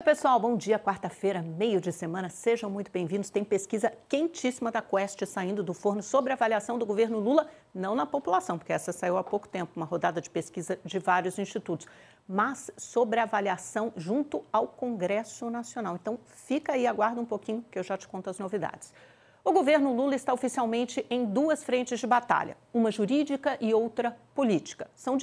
Pessoal, bom dia. Quarta-feira, meio de semana, sejam muito bem-vindos. Tem pesquisa quentíssima da Quest saindo do forno sobre a avaliação do governo Lula, não na população, porque essa saiu há pouco tempo, uma rodada de pesquisa de vários institutos, mas sobre a avaliação junto ao Congresso Nacional. Então, fica aí, aguarda um pouquinho que eu já te conto as novidades. O governo Lula está oficialmente em duas frentes de batalha, uma jurídica e outra política. São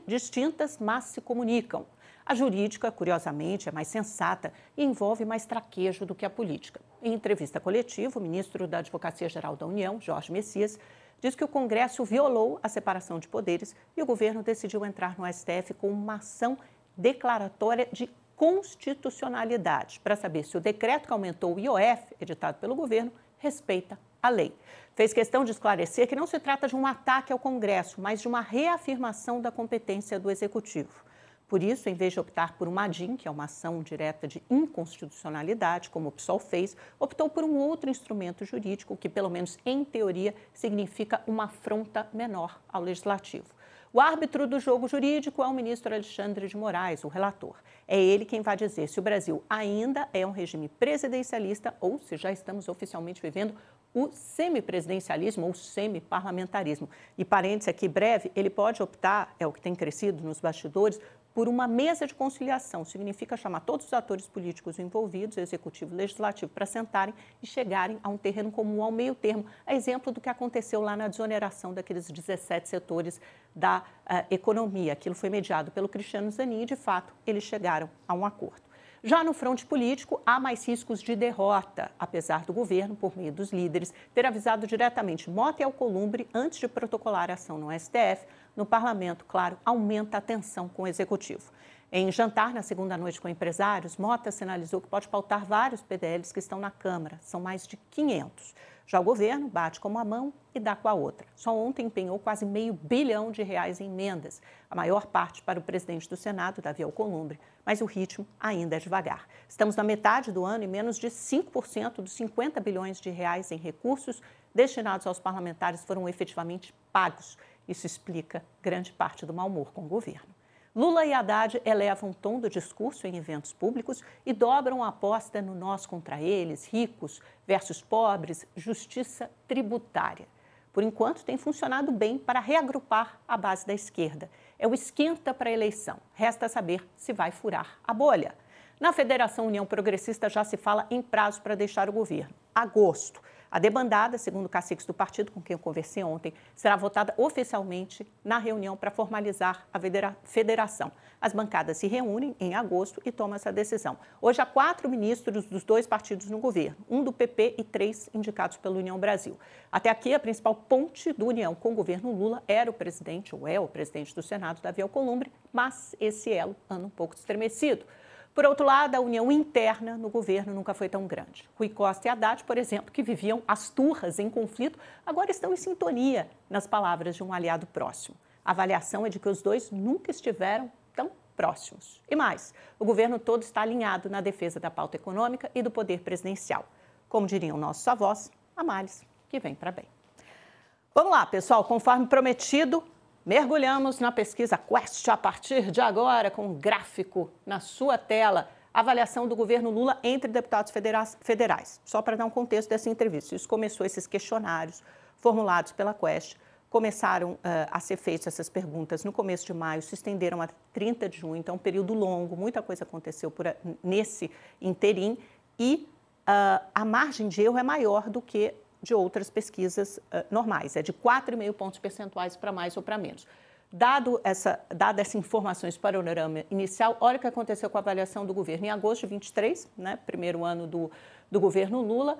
distintas, mas se comunicam. A jurídica, curiosamente, é mais sensata e envolve mais traquejo do que a política. Em entrevista coletiva, o ministro da Advocacia-Geral da União, Jorge Messias, diz que o Congresso violou a separação de poderes e o governo decidiu entrar no STF com uma ação declaratória de constitucionalidade para saber se o decreto que aumentou o IOF, editado pelo governo, respeita a lei. Fez questão de esclarecer que não se trata de um ataque ao Congresso, mas de uma reafirmação da competência do Executivo. Por isso, em vez de optar por uma ADIM, que é uma ação direta de inconstitucionalidade, como o PSOL fez, optou por um outro instrumento jurídico que, pelo menos em teoria, significa uma afronta menor ao Legislativo. O árbitro do jogo jurídico é o ministro Alexandre de Moraes, o relator. É ele quem vai dizer se o Brasil ainda é um regime presidencialista ou se já estamos oficialmente vivendo o semipresidencialismo ou semiparlamentarismo. E parênteses aqui breve, ele pode optar, é o que tem crescido nos bastidores, por uma mesa de conciliação. Significa chamar todos os atores políticos envolvidos, executivo e legislativo, para sentarem e chegarem a um terreno comum, ao meio termo, a exemplo do que aconteceu lá na desoneração daqueles 17 setores da economia. Aquilo foi mediado pelo Cristiano Zanin e, de fato, eles chegaram a um acordo. Já no fronte político, há mais riscos de derrota, apesar do governo, por meio dos líderes, ter avisado diretamente Mota e Alcolumbre antes de protocolar a ação no STF. No parlamento, claro, aumenta a tensão com o executivo. Em jantar na segunda noite com empresários, Mota sinalizou que pode pautar vários PDLs que estão na Câmara. São mais de 500. Já o governo bate com uma mão e dá com a outra. Só ontem empenhou quase R$500 bilhão em emendas, a maior parte para o presidente do Senado, Davi Alcolumbre, mas o ritmo ainda é devagar. Estamos na metade do ano e menos de 5% dos R$50 bilhões em recursos destinados aos parlamentares foram efetivamente pagos. Isso explica grande parte do mau humor com o governo. Lula e Haddad elevam o tom do discurso em eventos públicos e dobram a aposta no nós contra eles, ricos versus pobres, justiça tributária. Por enquanto, tem funcionado bem para reagrupar a base da esquerda. É o esquenta para a eleição. Resta saber se vai furar a bolha. Na Federação União Progressista já se fala em prazo para deixar o governo. Agosto. A debandada, segundo caciques do partido com quem eu conversei ontem, será votada oficialmente na reunião para formalizar a federação. As bancadas se reúnem em agosto e tomam essa decisão. Hoje há 4 ministros dos 2 partidos no governo, um do PP e 3 indicados pela União Brasil. Até aqui, a principal ponte do União com o governo Lula era o presidente, ou é o presidente do Senado, Davi Alcolumbre, mas esse elo anda um pouco estremecido. Por outro lado, a união interna no governo nunca foi tão grande. Rui Costa e Haddad, por exemplo, que viviam as turras em conflito, agora estão em sintonia, nas palavras de um aliado próximo. A avaliação é de que os dois nunca estiveram tão próximos. E mais, o governo todo está alinhado na defesa da pauta econômica e do poder presidencial. Como diriam nossos avós, a males que vem para bem. Vamos lá, pessoal, conforme prometido, mergulhamos na pesquisa Quest a partir de agora, com um gráfico na sua tela, avaliação do governo Lula entre deputados federais. Só para dar um contexto dessa entrevista, isso começou, esses questionários formulados pela Quest, começaram a ser feitas essas perguntas no começo de maio, se estenderam a 30 de junho, então um período longo, muita coisa aconteceu nesse interim e a margem de erro é maior do que de outras pesquisas normais, é de 4,5 pontos percentuais para mais ou para menos. Dada essa informação, esse panorama inicial, olha o que aconteceu com a avaliação do governo. Em agosto de 23, né, primeiro ano do governo Lula,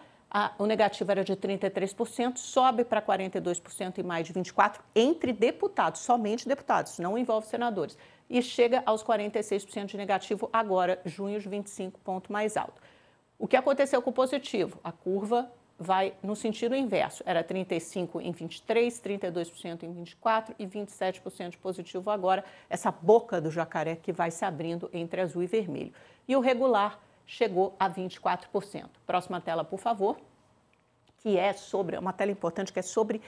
o negativo era de 33%, sobe para 42% em maio de 24, entre deputados, somente deputados, não envolve senadores, e chega aos 46% de negativo agora, junho de 25, ponto mais alto. O que aconteceu com o positivo? A curva vai no sentido inverso. Era 35% em 23, 32% em 24 e 27% de positivo agora. Essa boca do jacaré que vai se abrindo entre azul e vermelho. E o regular chegou a 24%. Próxima tela, por favor, que é sobre, uma tela importante, que é sobre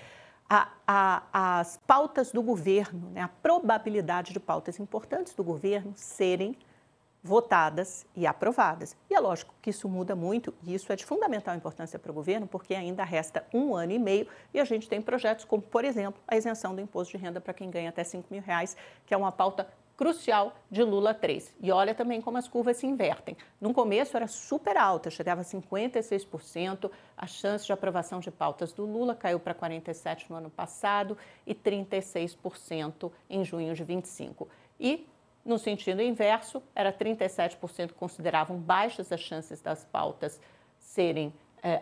as pautas do governo, né? A probabilidade de pautas importantes do governo serem votadas e aprovadas. E é lógico que isso muda muito, e isso é de fundamental importância para o governo, porque ainda resta 1 ano e meio e a gente tem projetos como, por exemplo, a isenção do imposto de renda para quem ganha até R$5.000, que é uma pauta crucial de Lula 3. E olha também como as curvas se invertem. No começo era super alta, chegava a 56%, a chance de aprovação de pautas do Lula caiu para 47% no ano passado e 36% em junho de 25%. E no sentido inverso, era 37% que consideravam baixas as chances das pautas serem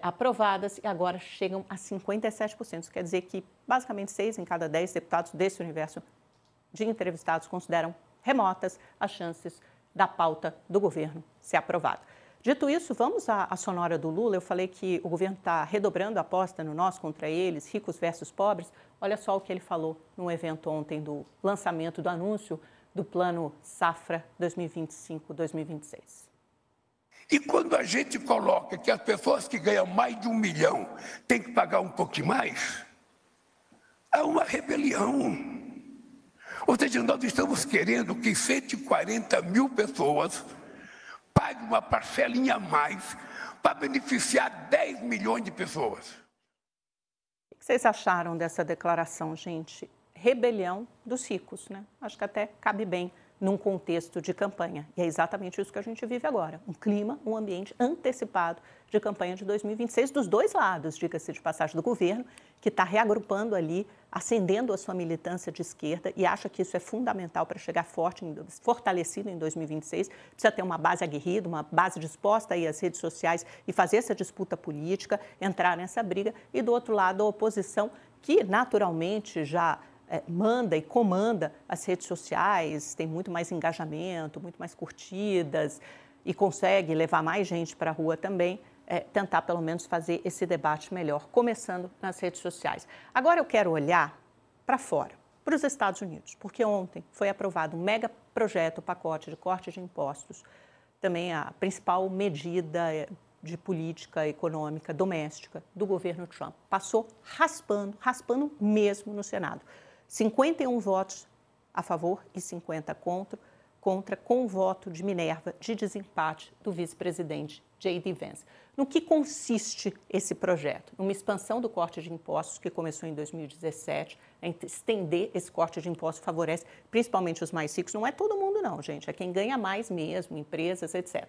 aprovadas e agora chegam a 57%. Isso quer dizer que basicamente 6 em cada 10 deputados desse universo de entrevistados consideram remotas as chances da pauta do governo ser aprovada. Dito isso, vamos à sonora do Lula. Eu falei que o governo está redobrando a aposta no nós contra eles, ricos versus pobres. Olha só o que ele falou no evento ontem do lançamento do anúncio do Plano Safra 2025-2026. E quando a gente coloca que as pessoas que ganham mais de R$1 milhão têm que pagar um pouquinho mais, é uma rebelião. Ou seja, nós estamos querendo que 140 mil pessoas paguem uma parcelinha a mais para beneficiar 10 milhões de pessoas. O que vocês acharam dessa declaração, gente? Rebelião dos ricos, né? Acho que até cabe bem num contexto de campanha. E é exatamente isso que a gente vive agora. Um clima, um ambiente antecipado de campanha de 2026 dos dois lados, diga-se de passagem, do governo, que está reagrupando ali, acendendo a sua militância de esquerda e acha que isso é fundamental para chegar fortalecido em 2026. Precisa ter uma base aguerrida, uma base disposta a ir às redes sociais e fazer essa disputa política, entrar nessa briga. E do outro lado, a oposição, que naturalmente já manda e comanda as redes sociais, tem muito mais engajamento, muito mais curtidas e consegue levar mais gente para a rua também, tentar pelo menos fazer esse debate melhor, começando nas redes sociais. Agora eu quero olhar para fora, para os Estados Unidos, porque ontem foi aprovado um mega projeto, pacote de corte de impostos, também a principal medida de política econômica doméstica do governo Trump. Passou raspando mesmo no Senado. 51 votos a favor e 50 contra, com o voto de Minerva de desempate do vice-presidente J.D. Vance. No que consiste esse projeto? Uma expansão do corte de impostos que começou em 2017, estender esse corte de impostos favorece principalmente os mais ricos. Não é todo mundo não, gente, é quem ganha mais mesmo, empresas, etc.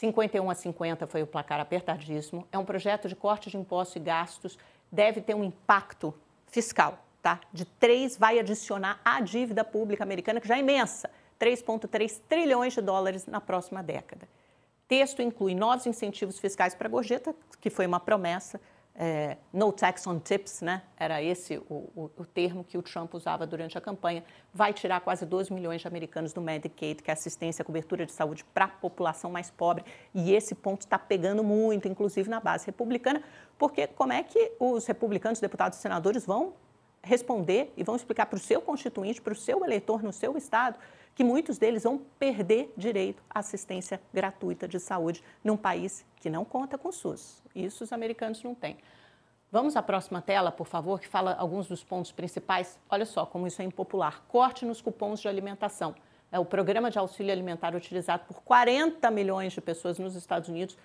51-50 foi o placar apertadíssimo. É um projeto de corte de impostos e gastos, deve ter um impacto fiscal. De 3 vai adicionar à dívida pública americana, que já é imensa, 3,3 trilhões de dólares na próxima década. Texto inclui novos incentivos fiscais para a gorjeta, que foi uma promessa, no tax on tips, né? Era esse o termo que o Trump usava durante a campanha. Vai tirar quase 12 milhões de americanos do Medicaid, que é assistência, cobertura de saúde para a população mais pobre. E esse ponto está pegando muito, inclusive na base republicana, porque como é que os republicanos, deputados e senadores vão responder e vão explicar para o seu constituinte, para o seu eleitor no seu estado, que muitos deles vão perder direito à assistência gratuita de saúde num país que não conta com o SUS. Isso os americanos não têm. Vamos à próxima tela, por favor, que fala alguns dos pontos principais. Olha só como isso é impopular. Corte nos cupons de alimentação. O programa de auxílio alimentar utilizado por 40 milhões de pessoas nos Estados Unidos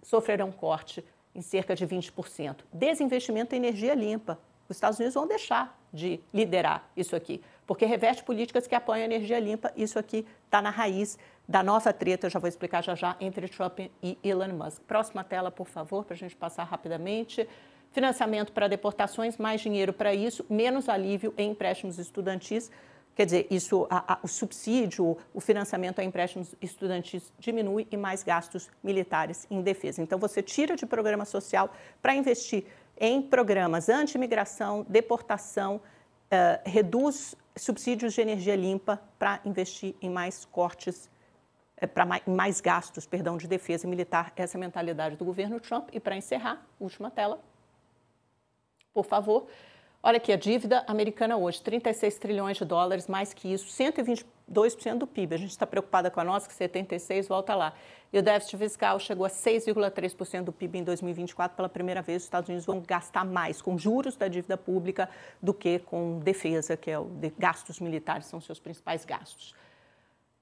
sofrerão corte em cerca de 20%. Desinvestimento em energia limpa. Os Estados Unidos vão deixar de liderar isso aqui, porque reverte políticas que apoiam a energia limpa. Isso aqui está na raiz da nova treta, eu já vou explicar já, entre Trump e Elon Musk. Próxima tela, por favor, para a gente passar rapidamente. Financiamento para deportações, mais dinheiro para isso, menos alívio em empréstimos estudantis. Quer dizer, isso, o subsídio, o financiamento a empréstimos estudantis diminui e mais gastos militares em defesa. Então, você tira de programa social para investir em programas anti-imigração, deportação, reduz subsídios de energia limpa para investir em mais cortes, mais gastos, de defesa militar. Essa é a mentalidade do governo Trump. E para encerrar, última tela, por favor. Olha aqui, a dívida americana hoje, 36 trilhões de dólares, mais que isso, 122% do PIB. A gente está preocupada com a nossa, que 76, volta lá. E o déficit fiscal chegou a 6,3% do PIB em 2024. Pela primeira vez, os Estados Unidos vão gastar mais com juros da dívida pública do que com defesa, que é gastos militares, são seus principais gastos.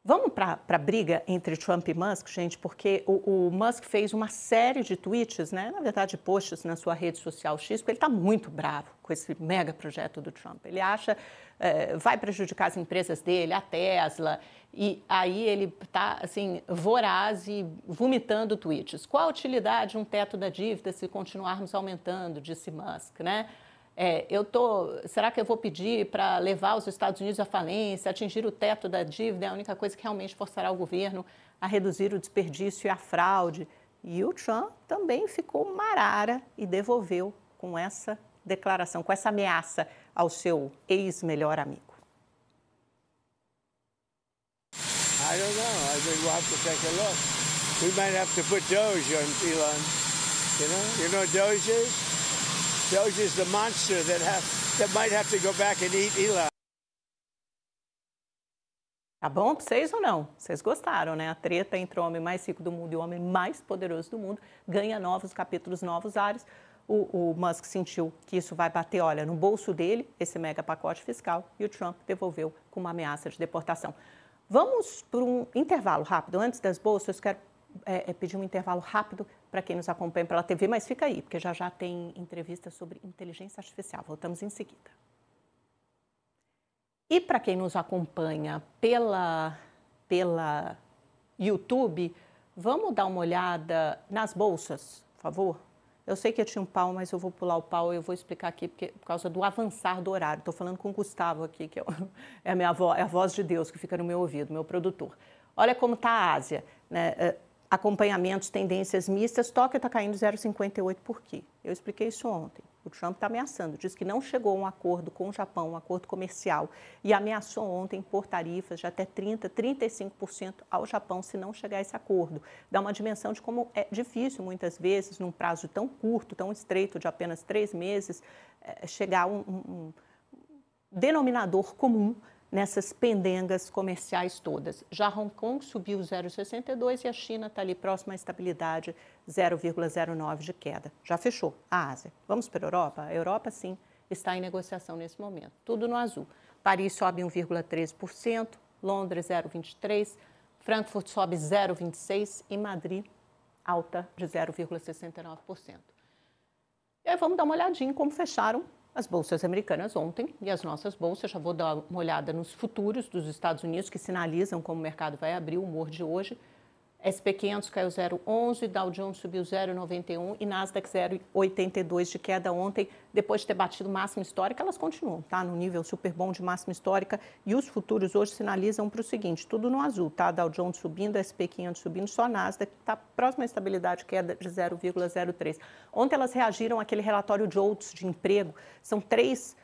Vamos para a briga entre Trump e Musk, gente, porque o Musk fez uma série de tweets, né? Na verdade, posts na sua rede social X, porque ele está muito bravo com esse mega projeto do Trump. Ele acha vai prejudicar as empresas dele, a Tesla, e aí ele está assim, voraz e vomitando tweets. Qual a utilidade de um teto da dívida se continuarmos aumentando, disse Musk, né? Será que eu vou pedir para levar os Estados Unidos à falência, atingir o teto da dívida? É a única coisa que realmente forçará o governo a reduzir o desperdício e a fraude. E o Trump também ficou marara e devolveu com essa declaração, com essa ameaça ao seu ex-melhor amigo. I don't know. I think we'll have to take a look. We might have to put Doge on Elon. You know what Doge is? Doge is the monster that might have to go back and eat Elon. Tá bom para vocês ou não? Vocês gostaram, né? A treta entre o homem mais rico do mundo e o homem mais poderoso do mundo ganha novos capítulos, novos ares. O Musk sentiu que isso vai bater, olha, no bolso dele, esse mega pacote fiscal, e o Trump devolveu com uma ameaça de deportação. Vamos para um intervalo rápido. Antes das bolsas, eu quero pedir um intervalo rápido para quem nos acompanha pela TV, mas fica aí, porque já tem entrevista sobre inteligência artificial. Voltamos em seguida. E para quem nos acompanha pela YouTube, vamos dar uma olhada nas bolsas, por favor? Eu sei que eu tinha um pau, mas eu vou pular o pau e eu vou explicar aqui por causa do avançar do horário. Estou falando com o Gustavo aqui, que é a minha voz, é a voz de Deus que fica no meu ouvido, meu produtor. Olha como está a Ásia, né? Acompanhamentos, tendências mistas, Tóquio está caindo 0,58 por quê? Eu expliquei isso ontem. O Trump está ameaçando, diz que não chegou a um acordo com o Japão, um acordo comercial, e ameaçou ontem por tarifas de até 30%, 35% ao Japão se não chegar a esse acordo. Dá uma dimensão de como é difícil, muitas vezes, num prazo tão curto, tão estreito, de apenas 3 meses, chegar a um denominador comum nessas pendengas comerciais todas. Já Hong Kong subiu 0,62 e a China está ali próxima à estabilidade, 0,09 de queda. Já fechou a Ásia. Vamos para a Europa? A Europa, sim, está em negociação nesse momento. Tudo no azul. Paris sobe 1,13%, Londres 0,23%, Frankfurt sobe 0,26% e Madrid alta de 0,69%. E aí vamos dar uma olhadinha em como fecharam as bolsas americanas ontem e as nossas bolsas. Já vou dar uma olhada nos futuros dos Estados Unidos, que sinalizam como o mercado vai abrir, o humor de hoje. SP 500 caiu 0,11, Dow Jones subiu 0,91 e Nasdaq 0,82 de queda ontem. Depois de ter batido máxima histórica, elas continuam, tá? No nível super bom de máxima histórica. E os futuros hoje sinalizam para o seguinte, tudo no azul, tá? Dow Jones subindo, SP 500 subindo, só Nasdaq está próxima à estabilidade, queda de 0,03. Ontem elas reagiram àquele relatório JOLTS de emprego. São 3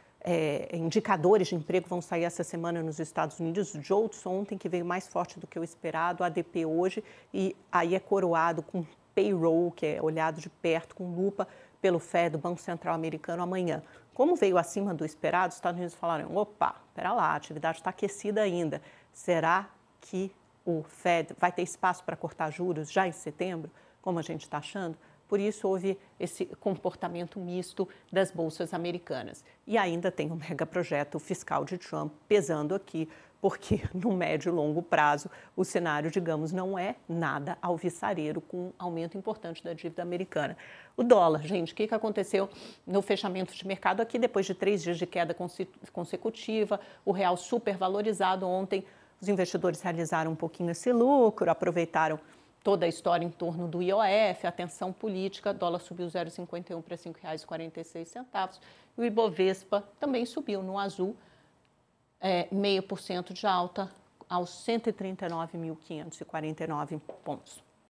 indicadores de emprego vão sair essa semana nos Estados Unidos. O JOLTS ontem, que veio mais forte do que o esperado, o ADP hoje, e aí é coroado com payroll, que é olhado de perto, com lupa, pelo Fed, do Banco Central Americano, amanhã. Como veio acima do esperado, os Estados Unidos falaram, opa, espera lá, a atividade está aquecida ainda. Será que o Fed vai ter espaço para cortar juros já em setembro, como a gente está achando? Por isso, houve esse comportamento misto das bolsas americanas. E ainda tem um megaprojeto fiscal de Trump pesando aqui, porque no médio e longo prazo o cenário, digamos, não é nada alvissareiro, com um aumento importante da dívida americana. O dólar, gente, o que aconteceu no fechamento de mercado aqui, depois de 3 dias de queda consecutiva, o real supervalorizado ontem, os investidores realizaram um pouquinho esse lucro, aproveitaram toda a história em torno do IOF, a tensão política, dólar subiu 0,51 para R$ 5,46. E o Ibovespa também subiu no azul, 0,5% de alta aos 139.549 pontos.